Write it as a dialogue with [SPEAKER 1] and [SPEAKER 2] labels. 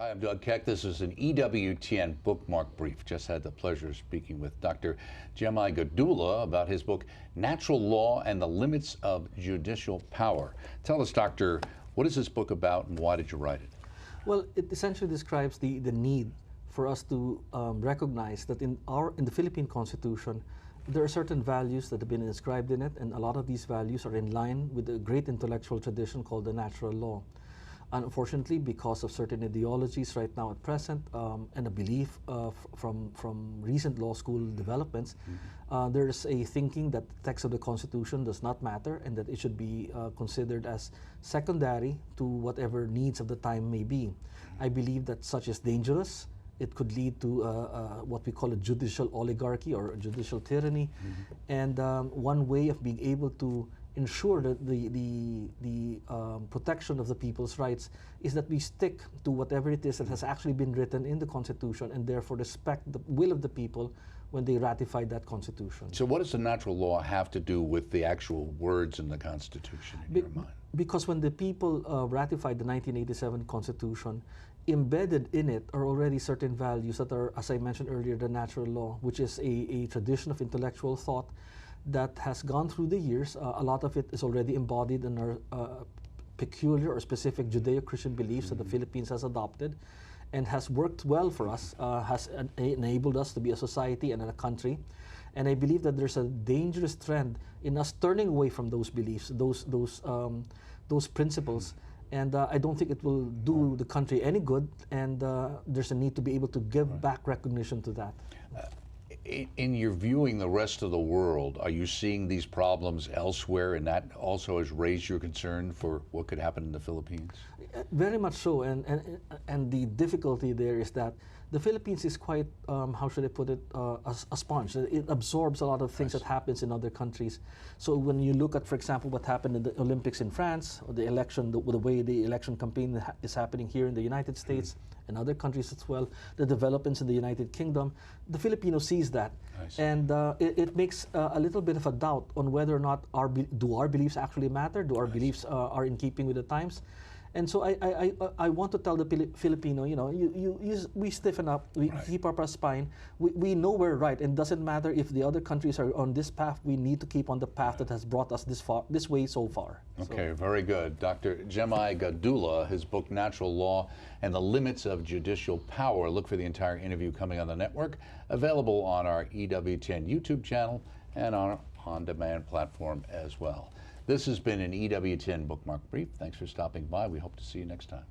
[SPEAKER 1] Hi, I'm Doug Keck. This is an EWTN Bookmark Brief. Just had the pleasure of speaking with Dr. Gatdula about his book, Natural Law and the Limits of Judicial Power. Tell us, Doctor, what is this book about and why did you write it?
[SPEAKER 2] Well, it essentially describes the need for us to recognize that in the Philippine Constitution, there are certain values that have been inscribed in it, and a lot of these values are in line with a great intellectual tradition called the natural law. Unfortunately, because of certain ideologies right now at present and a belief from recent law school developments, there's a thinking that the text of the Constitution does not matter and that it should be considered as secondary to whatever needs of the time may be. I believe that such is dangerous. It could lead to what we call a judicial oligarchy or a judicial tyranny. And one way of being able to ensure that the protection of the people's rights is that we stick to whatever it is that has actually been written in the Constitution and therefore respect the will of the people when they ratify that Constitution.
[SPEAKER 1] So what does the natural law have to do with the actual words in the Constitution in your mind?
[SPEAKER 2] Because when the people ratified the 1987 Constitution, embedded in it are already certain values that are, as I mentioned earlier, the natural law, which is a tradition of intellectual thought that has gone through the years. A lot of it is already embodied in our peculiar or specific Judeo-Christian beliefs that the Philippines has adopted and has worked well for us, has enabled us to be a society and a country. And I believe that there's a dangerous trend in us turning away from those beliefs, those principles. And I don't think it will do the country any good, and there's a need to be able to give back recognition to that.
[SPEAKER 1] In your viewing the rest of the world, are you seeing these problems elsewhere, and that also has raised your concern for what could happen in the Philippines?
[SPEAKER 2] Very much so, and the difficulty there is that the Philippines is quite, how should I put it, a sponge. It absorbs a lot of things that happens in other countries. So when you look at, for example, what happened in the Olympics in France, or the election, the way the election campaign is happening here in the United States and other countries as well, the developments in the United Kingdom, the Filipino sees that. And it makes a little bit of a doubt on whether or not our beliefs actually matter, do our beliefs are in keeping with the times. And so I want to tell the Filipino, we stiffen up, we keep up our spine, we know we're right, and it doesn't matter if the other countries are on this path, we need to keep on the path that has brought us this way so far.
[SPEAKER 1] Okay, very good. Dr. Gatdula, his book, Natural Law and the Limits of Judicial Power. Look for the entire interview coming on the network, available on our EWTN YouTube channel and on our on-demand platform as well. This has been an EWTN Bookmark Brief. Thanks for stopping by. We hope to see you next time.